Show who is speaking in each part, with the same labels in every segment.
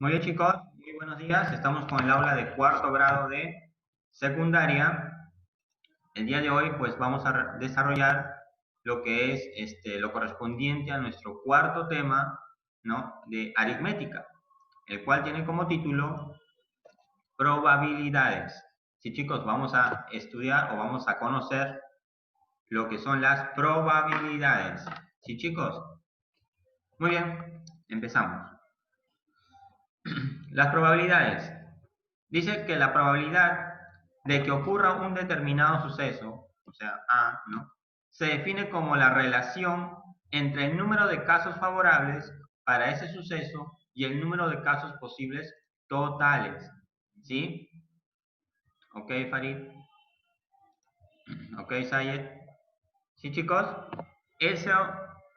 Speaker 1: Muy bien, chicos, muy buenos días. Estamos con el aula de cuarto grado de secundaria. El día de hoy, pues, vamos a desarrollar lo que es lo correspondiente a nuestro cuarto tema, ¿no? De aritmética, el cual tiene como título probabilidades. Sí, chicos, vamos a estudiar o vamos a conocer lo que son las probabilidades. Sí, chicos. Muy bien, empezamos. Las probabilidades. Dice que la probabilidad de que ocurra un determinado suceso, o sea, A, ¿no? Se define como la relación entre el número de casos favorables para ese suceso y el número de casos posibles totales. ¿Sí? ¿Ok, Farid? ¿Ok, Sayed? ¿Sí, chicos? Eso,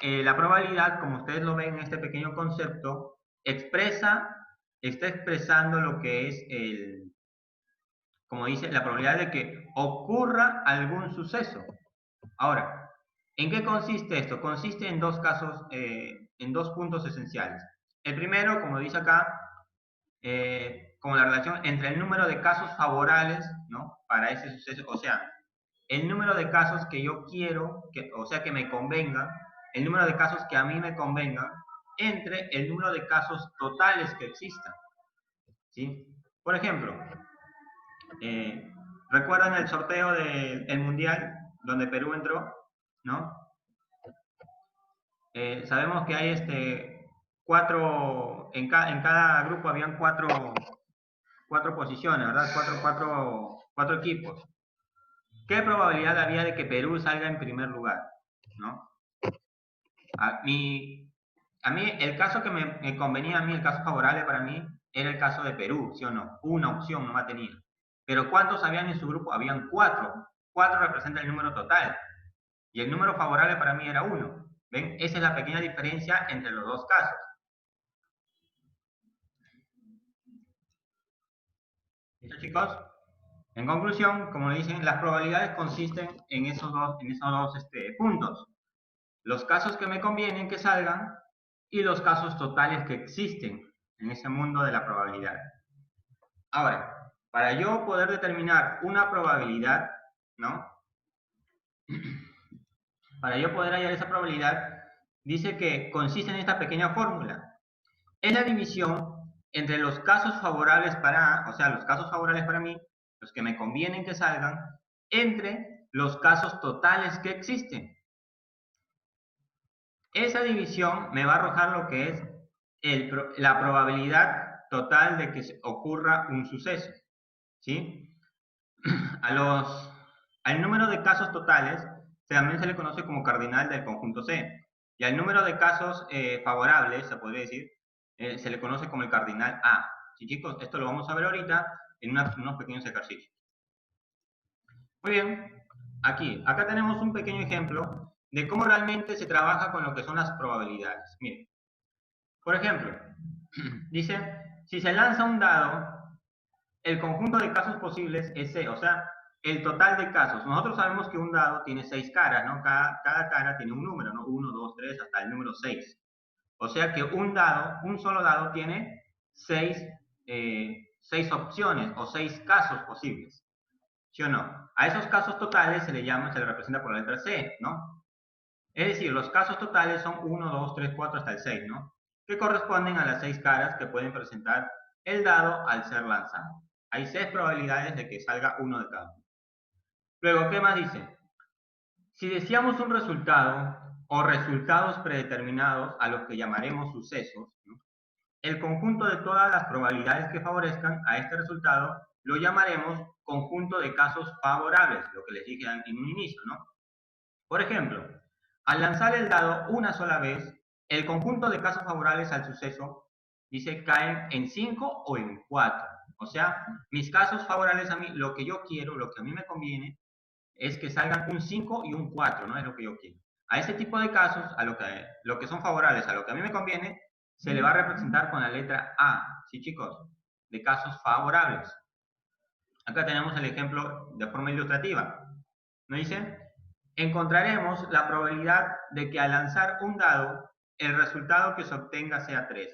Speaker 1: la probabilidad, como ustedes lo ven en este pequeño concepto, está expresando lo que es como dice, la probabilidad de que ocurra algún suceso. Ahora, ¿en qué consiste esto? Consiste en dos casos, en dos puntos esenciales. El primero, como dice acá, como la relación entre el número de casos favorables, ¿no? Para ese suceso, o sea, el número de casos que yo quiero, o sea, que me convenga, el número de casos que a mí me convenga, entre el número de casos totales que existan, ¿sí? Por ejemplo, eh, ¿recuerdan el sorteo del Mundial donde Perú entró? ¿No? Sabemos que hay en cada grupo habían cuatro posiciones, ¿verdad? Cuatro equipos. ¿Qué probabilidad había de que Perú salga en primer lugar? ¿No? A mí, el caso que me convenía a mí, el caso favorable para mí, era el caso de Perú, ¿sí o no? Una opción no tenía. Pero ¿cuántos habían en su grupo? Habían cuatro. Cuatro representa el número total. Y el número favorable para mí era 1. ¿Ven? Esa es la pequeña diferencia entre los dos casos. ¿Listo, chicos? En conclusión, como dicen, las probabilidades consisten en esos dos puntos. Los casos que me convienen que salgan y los casos totales que existen en ese mundo de la probabilidad. Ahora, para yo poder determinar una probabilidad, ¿no? Para yo poder hallar esa probabilidad, dice que consiste en esta pequeña fórmula. Es la división entre los casos favorables para A, o sea, los casos favorables para mí, los que me convienen que salgan, entre los casos totales que existen. Esa división me va a arrojar lo que es la probabilidad total de que ocurra un suceso. ¿Sí? Al número de casos totales también se le conoce como cardinal del conjunto C. Y al número de casos favorables, se podría decir, se le conoce como el cardinal A. Sí, chicos, esto lo vamos a ver ahorita en unos pequeños ejercicios. Muy bien, acá tenemos un pequeño ejemplo de cómo realmente se trabaja con lo que son las probabilidades. Miren, por ejemplo, dice, si se lanza un dado, el conjunto de casos posibles es C, o sea, el total de casos. Nosotros sabemos que un dado tiene 6 caras, ¿no? Cada cara tiene un número, ¿no? 1, 2, 3, hasta el número 6. O sea que un solo dado tiene 6 opciones o 6 casos posibles. ¿Sí o no? A esos casos totales se le representa por la letra C, ¿no? Es decir, los casos totales son 1, 2, 3, 4 hasta el 6, ¿no? Que corresponden a las 6 caras que pueden presentar el dado al ser lanzado. Hay 6 probabilidades de que salga uno de cada uno. Luego, ¿qué más dice? Si deseamos un resultado o resultados predeterminados a los que llamaremos sucesos, ¿no? El conjunto de todas las probabilidades que favorezcan a este resultado lo llamaremos conjunto de casos favorables, lo que les dije en un inicio, ¿no? Por ejemplo, al lanzar el dado una sola vez, el conjunto de casos favorables al suceso, dice, caen en 5 o en 4. O sea, mis casos favorables a mí, lo que yo quiero, lo que a mí me conviene, es que salgan un 5 y un 4, ¿no? Es lo que yo quiero. A ese tipo de casos, a lo que son favorables a lo que a mí me conviene, se le va a representar con la letra A, ¿sí, chicos? De casos favorables. Acá tenemos el ejemplo de forma ilustrativa. ¿No dice? Encontraremos la probabilidad de que al lanzar un dado, el resultado que se obtenga sea 3.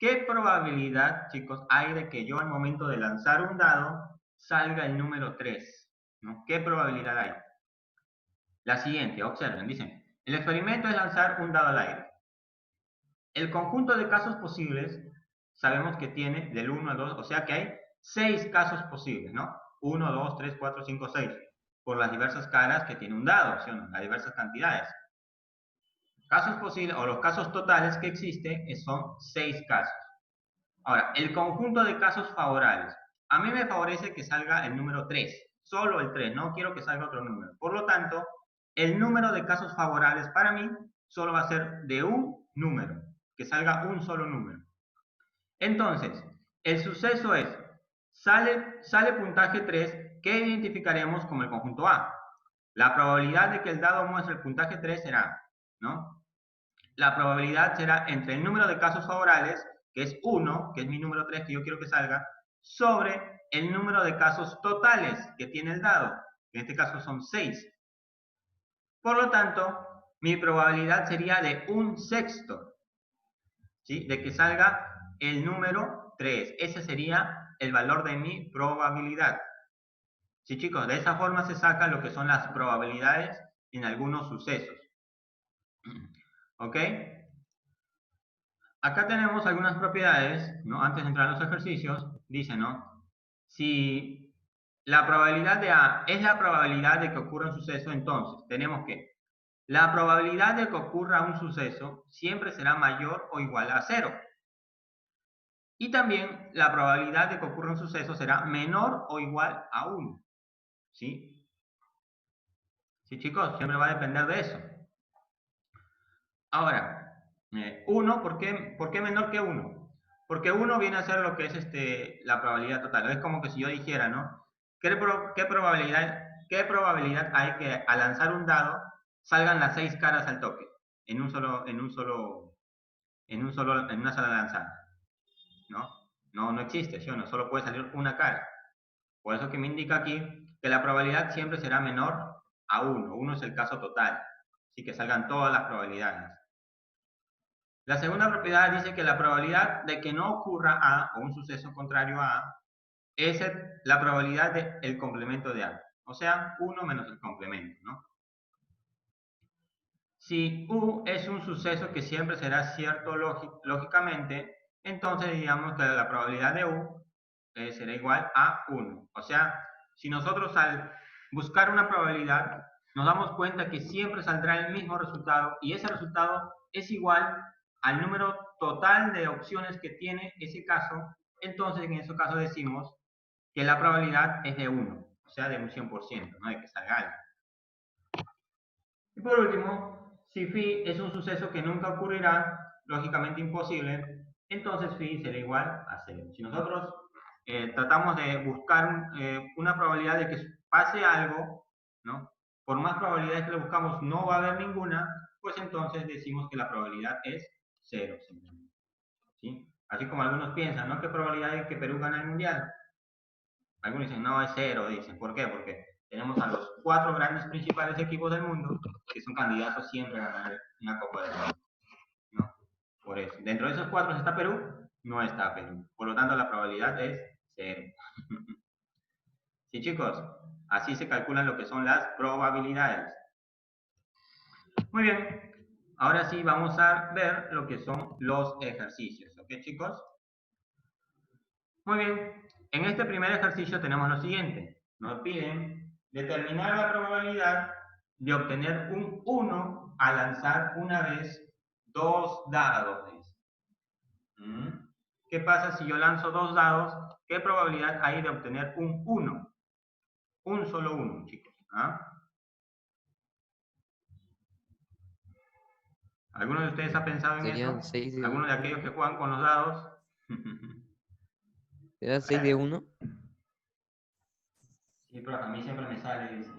Speaker 1: ¿Qué probabilidad, chicos, hay de que yo al momento de lanzar un dado salga el número 3? ¿No? ¿Qué probabilidad hay? La siguiente, observen, dicen, el experimento es lanzar un dado al aire. El conjunto de casos posibles sabemos que tiene del 1 al 2, o sea que hay 6 casos posibles, ¿no? 1, 2, 3, 4, 5, 6, por las diversas caras que tiene un dado, ¿sí o no? Las diversas cantidades. Casos posibles, o los casos totales que existen, son 6 casos. Ahora, el conjunto de casos favorables. A mí me favorece que salga el número 3, solo el 3, no quiero que salga otro número. Por lo tanto, el número de casos favorables para mí solo va a ser de un número, que salga un solo número. Entonces, el suceso es, sale puntaje 3, que identificaremos como el conjunto A. La probabilidad de que el dado muestre el puntaje 3 será, ¿no? La probabilidad será entre el número de casos favorables, que es 1, que es mi número 3 que yo quiero que salga, sobre el número de casos totales que tiene el dado, que en este caso son 6. Por lo tanto, mi probabilidad sería de 1/6, ¿sí? De que salga el número 3. Ese sería el valor de mi probabilidad. Sí, chicos, de esa forma se sacan lo que son las probabilidades en algunos sucesos. ¿Ok? Acá tenemos algunas propiedades, ¿no? Antes de entrar a los ejercicios, dice, ¿no? Si la probabilidad de A es la probabilidad de que ocurra un suceso, entonces tenemos que la probabilidad de que ocurra un suceso siempre será mayor o igual a 0. Y también la probabilidad de que ocurra un suceso será menor o igual a 1. ¿Sí? Sí, chicos, siempre va a depender de eso. Ahora, 1, ¿por qué menor que 1? Porque 1 viene a ser lo que es la probabilidad total. Es como que si yo dijera, ¿no? ¿Qué probabilidad hay que al lanzar un dado salgan las 6 caras al toque en una sola lanzada? ¿No? No existe, ¿sí o no? Solo puede salir una cara. Por eso que me indica aquí que la probabilidad siempre será menor a 1. 1 es el caso total. Así que salgan todas las probabilidades. La segunda propiedad dice que la probabilidad de que no ocurra A o un suceso contrario a A es la probabilidad del complemento de A. O sea, 1 menos el complemento, ¿no? Si U es un suceso que siempre será cierto lógicamente, entonces digamos que la probabilidad de U será igual a 1. O sea, si nosotros al buscar una probabilidad nos damos cuenta que siempre saldrá el mismo resultado y ese resultado es igual al número total de opciones que tiene ese caso, entonces en ese caso decimos que la probabilidad es de 1, o sea, de un 100%, ¿no? De que salga algo. Y por último, si phi es un suceso que nunca ocurrirá, lógicamente imposible, entonces phi será igual a 0. Si nosotros tratamos de buscar una probabilidad de que pase algo, ¿no? Por más probabilidades que le buscamos no va a haber ninguna, pues entonces decimos que la probabilidad es 0 simplemente. ¿Sí? Así como algunos piensan, ¿no? ¿Qué probabilidad hay que Perú gane el Mundial? Algunos dicen, no, es 0, dicen. ¿Por qué? Porque tenemos a los 4 grandes principales equipos del mundo que son candidatos siempre a ganar una Copa del Mundo, ¿no? Por eso. Dentro de esos 4 está Perú, no está Perú. Por lo tanto, la probabilidad es 0. Sí, chicos, así se calculan lo que son las probabilidades. Muy bien, ahora sí vamos a ver lo que son los ejercicios, ¿ok, chicos? Muy bien, en este primer ejercicio tenemos lo siguiente. Nos piden determinar la probabilidad de obtener un 1 al lanzar una vez 2 dados. ¿Qué pasa si yo lanzo 2 dados? ¿Qué probabilidad hay de obtener un 1? Un solo 1, chicos. ¿Ah? ¿Alguno de ustedes ha pensado en
Speaker 2: Serían
Speaker 1: eso?
Speaker 2: 6 de
Speaker 1: ¿Alguno de aquellos
Speaker 2: 1.
Speaker 1: que juegan con los dados?
Speaker 2: ¿Será 6 de 1?
Speaker 1: Sí, pero a mí siempre me sale, dice.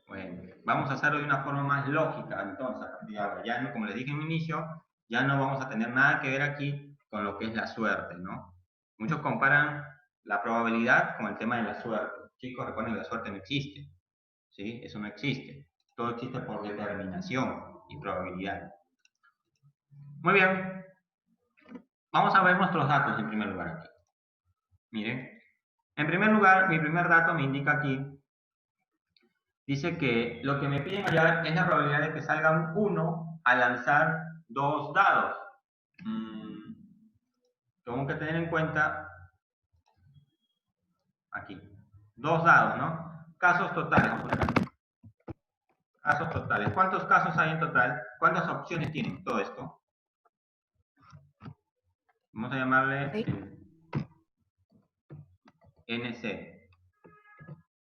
Speaker 1: Bueno, vamos a hacerlo de una forma más lógica, entonces, a partir de ahora. Ya no, como les dije en un inicio, ya no vamos a tener nada que ver aquí con lo que es la suerte, ¿no? Muchos comparan la probabilidad con el tema de la suerte. Chicos, recuerden que la suerte no existe, ¿sí? Eso no existe. Todo existe por determinación y probabilidad. Muy bien. vamos a ver nuestros datos en primer lugar aquí. Miren, en primer lugar, mi primer dato me indica aquí, dice que lo que me piden hallar es la probabilidad de que salga un 1 al lanzar 2 dados. Tengo que tener en cuenta aquí, 2 dados, ¿no? Casos totales, vamos a poner aquí. Casos totales. ¿Cuántos casos hay en total? ¿Cuántas opciones tiene todo esto? Vamos a llamarle NC,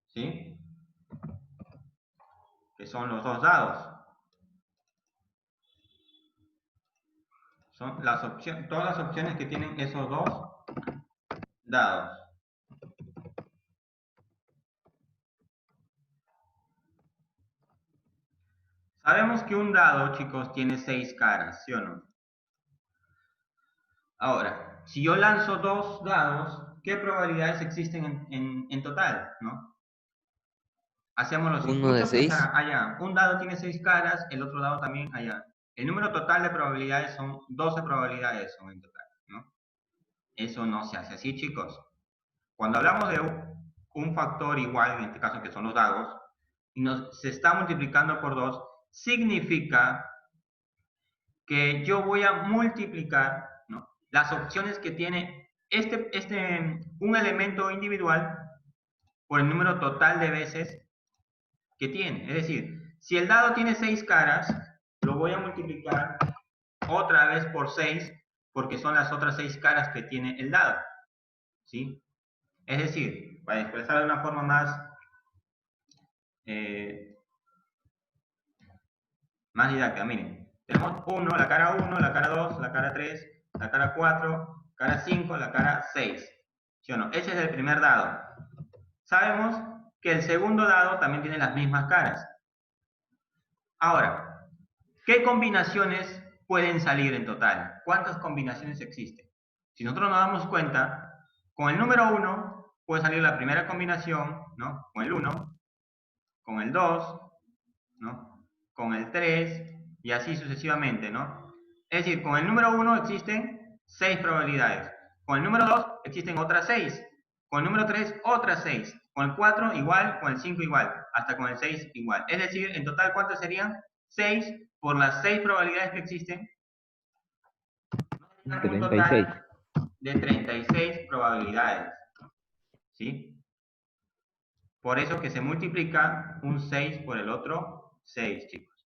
Speaker 1: ¿sí? Que son los 2 dados. Son las opciones, todas las opciones que tienen esos 2 dados. Sabemos que un dado, chicos, tiene 6 caras, ¿sí o no? Ahora, si yo lanzo 2 dados, ¿qué probabilidades existen en total, no? Hacemos lo
Speaker 2: Uno de
Speaker 1: muchos
Speaker 2: 6.
Speaker 1: pensarán, allá, un dado tiene 6 caras, el otro dado también allá. El número total de probabilidades son 12 probabilidades son en total, ¿no? Eso no se hace así, chicos. Cuando hablamos de un factor igual, en este caso que son los dados, y se está multiplicando por 2, significa que yo voy a multiplicar, ¿no?, las opciones que tiene un elemento individual por el número total de veces que tiene. Es decir, si el dado tiene 6 caras, lo voy a multiplicar otra vez por 6 porque son las otras 6 caras que tiene el dado, ¿sí? Es decir, para expresar de una forma más didáctica, miren, tenemos 1, la cara 1, la cara 2, la cara 3, la cara 4, cara 5, la cara 6, ¿sí o no? Ese es el primer dado. Sabemos que el segundo dado también tiene las mismas caras. Ahora, ¿qué combinaciones pueden salir en total? ¿Cuántas combinaciones existen? Si nosotros nos damos cuenta, con el número 1 puede salir la primera combinación, ¿no? Con el 1, con el 2, ¿no?, con el 3 y así sucesivamente, ¿no? Es decir, con el número 1 existen 6 probabilidades. Con el número 2 existen otras 6. Con el número 3 otras 6. Con el 4 igual, con el 5 igual, hasta con el 6 igual. Es decir, en total, ¿cuántas serían? 6 por las 6 probabilidades que existen. Un
Speaker 2: 36.
Speaker 1: total de 36 probabilidades, ¿sí? Por eso que se multiplica un 6 por el otro 6, chicos.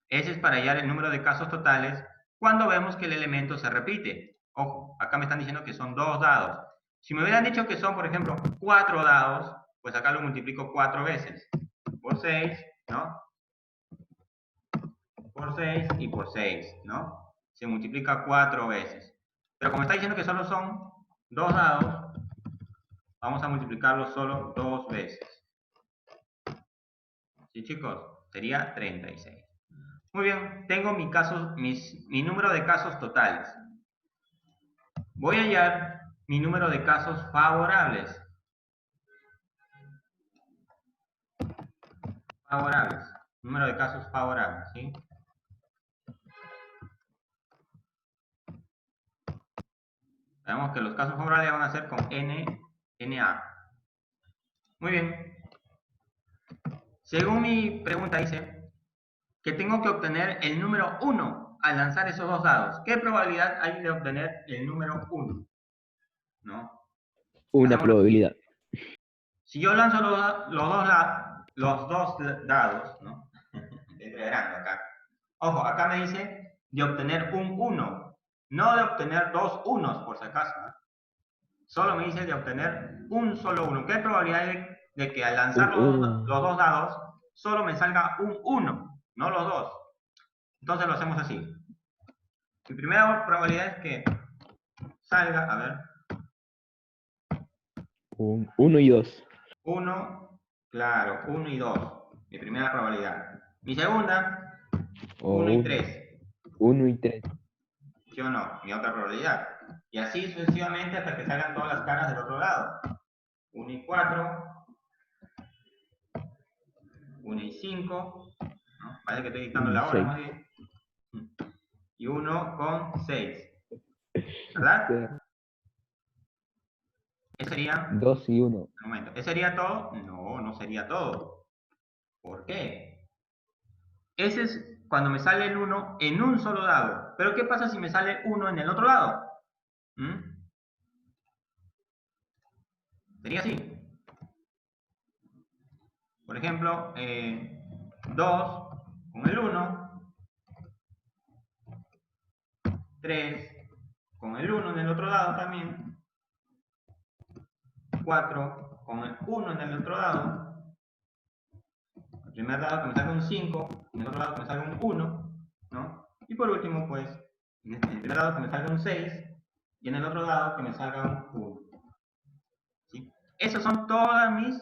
Speaker 1: Ese es para hallar el número de casos totales cuando vemos que el elemento se repite. Ojo, acá me están diciendo que son 2 dados. Si me hubieran dicho que son, por ejemplo, 4 dados, pues acá lo multiplico 4 veces. Por 6, ¿no? Por 6 y por 6, ¿no? Se multiplica 4 veces. Pero como está diciendo que solo son 2 dados, vamos a multiplicarlo solo 2 veces. ¿Sí, chicos? Sería 36. Muy bien, tengo mi número de casos totales. Voy a hallar mi número de casos favorables. Favorables. Número de casos favorables, ¿sí? Sabemos que los casos favorables van a ser con NA. Muy bien. Según mi pregunta dice que tengo que obtener el número 1 al lanzar esos 2 dados. ¿Qué probabilidad hay de obtener el número 1? ¿No?
Speaker 2: Una
Speaker 1: Hacemos lo
Speaker 2: probabilidad.
Speaker 1: siguiente. Si yo lanzo los dos dados, ¿no? Estoy entreverando acá. Ojo, acá me dice de obtener un 1, no de obtener 2 unos, por si acaso, ¿no? Solo me dice de obtener un solo 1. ¿Qué probabilidad hay de que al lanzar los 2 dados solo me salga un 1, no los 2? Entonces lo hacemos así. Mi primera probabilidad es que salga, a ver,
Speaker 2: 1 y 2.
Speaker 1: 1, claro, 1 y 2. Mi primera probabilidad. Mi segunda,
Speaker 2: O
Speaker 1: 1 y 3.
Speaker 2: 1 y 3.
Speaker 1: ¿Sí o no? Mi otra probabilidad. Y así sucesivamente hasta que salgan todas las caras del otro lado. 1 y 4, 1 y 5, ¿no? Parece que estoy dictando
Speaker 2: 1 y
Speaker 1: la hora
Speaker 2: 6.
Speaker 1: más bien. Y 1 con 6. ¿Verdad? ¿Ese sería?
Speaker 2: 2 y 1.
Speaker 1: Un momento. ¿Ese sería todo? No, no sería todo. ¿Por qué? Ese es cuando me sale el 1 en un solo dado. Pero ¿qué pasa si me sale 1 en el otro lado? Sería así. Por ejemplo, 2 con el 1, 3 con el 1 en el otro lado también, 4 con el 1 en el otro lado, el primer lado que me salga un 5, en el otro lado que me salga un 1, ¿no? Y por último, pues, en el primer lado que me salga un 6 y en el otro lado que me salga un 1. ¿Sí? Esos son todas mis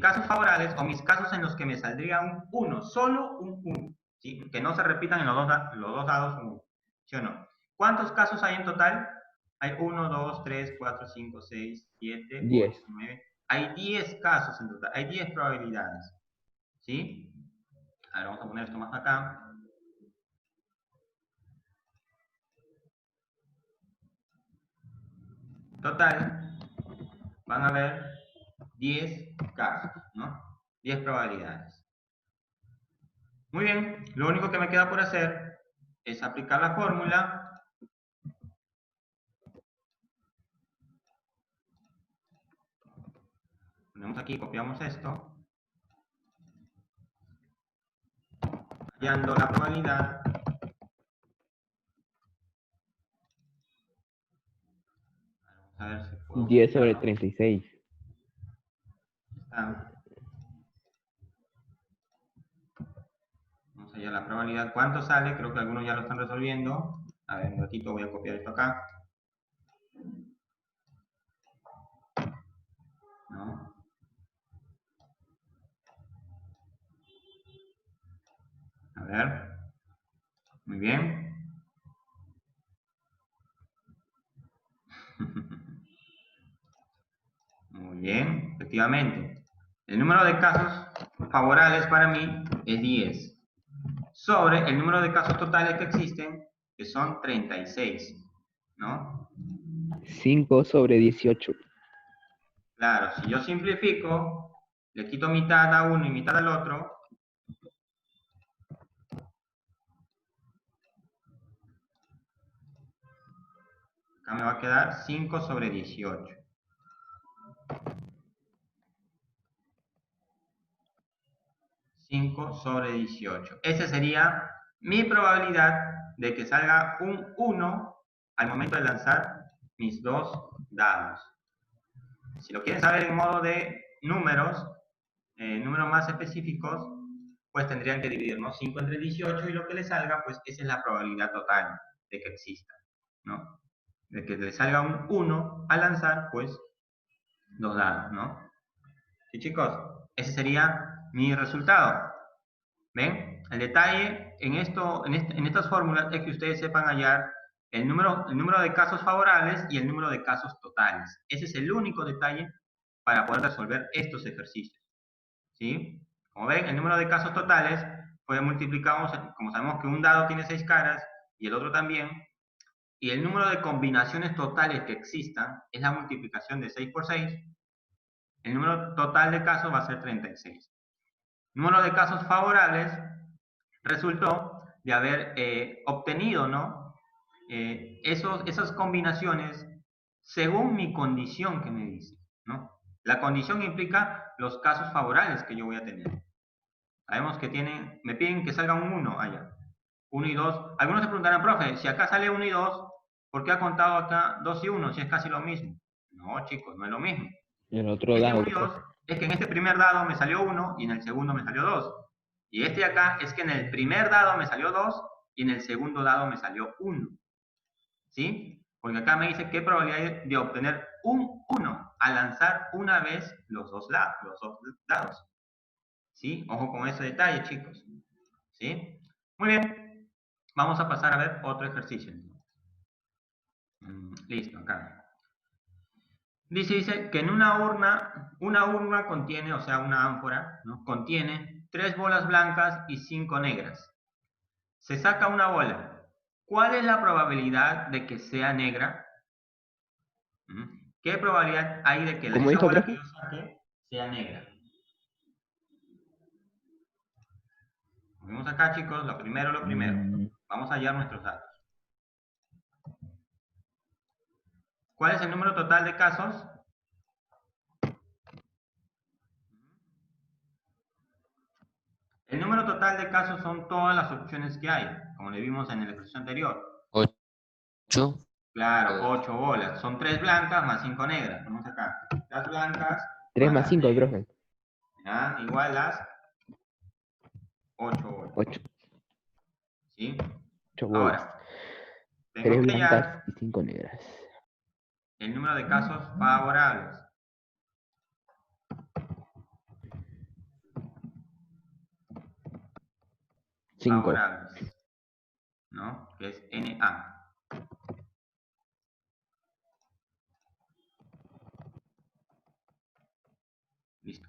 Speaker 1: casos favorables o mis casos en los que me saldría un 1, solo un 1, ¿sí? Que no se repitan en los dos dados un 1, ¿sí o no? ¿Cuántos casos hay en total? Hay 1, 2, 3, 4, 5, 6, 7,
Speaker 2: 10.
Speaker 1: 8, 9. Hay 10 casos en total, hay 10 probabilidades, ¿sí? A ver, vamos a poner esto más acá. Total, van a haber 10 casos, ¿no? 10 probabilidades. Muy bien, lo único que me queda por hacer es aplicar la fórmula. Ponemos aquí, copiamos esto. Hallando la probabilidad. Vamos a ver si puedo
Speaker 2: 10 sobre
Speaker 1: copiarlo.
Speaker 2: 36.
Speaker 1: Está. Vamos a hallar la probabilidad. ¿Cuánto sale? Creo que algunos ya lo están resolviendo. A ver, un ratito voy a copiar esto acá. ¿No? A ver. Muy bien. Muy bien, efectivamente. El número de casos favorables para mí es 10. Sobre el número de casos totales que existen, que son 36. ¿No?
Speaker 2: 5 sobre 18.
Speaker 1: Claro, si yo simplifico, le quito mitad a uno y mitad al otro, acá me va a quedar 5 sobre 18. 5 sobre 18. Esa sería mi probabilidad de que salga un 1 al momento de lanzar mis dos dados. Si lo quieren saber en modo de números, números más específicos, pues tendrían que dividir, ¿no? 5 entre 18 y lo que le salga, pues esa es la probabilidad total de que exista, ¿no? De que le salga un 1 al lanzar, pues, dos dados, ¿no? ¿Sí, chicos? Ese sería mi resultado. ¿Ven? El detalle en estas fórmulas es que ustedes sepan hallar el número de casos favorables y el número de casos totales. Ese es el único detalle para poder resolver estos ejercicios. ¿Sí? Como ven, el número de casos totales, pues multiplicamos, como sabemos que un dado tiene 6 caras y el otro también, y el número de combinaciones totales que existan es la multiplicación de 6 por 6, el número total de casos va a ser 36. Número de casos favorables resultó de haber obtenido, ¿no? Esas combinaciones según mi condición que me dice, ¿no? La condición implica los casos favorables que yo voy a tener. Sabemos que me piden que salga un 1 allá. 1 y 2. Algunos se preguntarán, profe, si acá sale 1 y 2, ¿por qué ha contado acá 2 y 1 si es casi lo mismo? No, chicos, no es lo mismo.
Speaker 2: El otro
Speaker 1: Este
Speaker 2: dado,
Speaker 1: 1 y 2 es que en este primer dado me salió 1 y en el segundo me salió 2. Y este de acá es que en el primer dado me salió 2 y en el segundo dado me salió 1. ¿Sí? Porque acá me dice qué probabilidad hay de obtener un 1 al lanzar una vez los dos dados. ¿Sí? Ojo con ese detalle, chicos. ¿Sí? Muy bien. Vamos a pasar a ver otro ejercicio. Listo, acá. Dice que en una urna contiene, o sea, una ánfora, ¿no? Contiene 3 bolas blancas y 5 negras. Se saca una bola ¿Cuál es la probabilidad de que sea negra? ¿Qué probabilidad hay de que
Speaker 2: ¿Cómo
Speaker 1: esa
Speaker 2: dijo,
Speaker 1: bola que
Speaker 2: profe?
Speaker 1: yo saque sea negra? Vamos acá, chicos, lo primero.
Speaker 2: Mm,
Speaker 1: Vamos a hallar nuestros datos. ¿Cuál es el número total de casos? El número total de casos son todas las opciones que hay, como le vimos en la expresión anterior.
Speaker 3: 8.
Speaker 1: Claro, 8 bolas. Son 3 blancas más 5 negras. Vamos acá. Las blancas
Speaker 2: 3
Speaker 1: más
Speaker 2: más
Speaker 1: las
Speaker 2: 5,
Speaker 1: negras.
Speaker 2: profe.
Speaker 1: ¿Ya? Igual las 8 bolas.
Speaker 2: 8.
Speaker 1: ¿Sí?
Speaker 2: 8 bolas.
Speaker 1: Ahora, tengo
Speaker 2: 3
Speaker 1: que
Speaker 2: blancas
Speaker 1: hallar
Speaker 2: y 5 negras.
Speaker 1: el número de casos favorables.
Speaker 2: 5.
Speaker 1: Favorables, ¿no? Que es NA. Listo.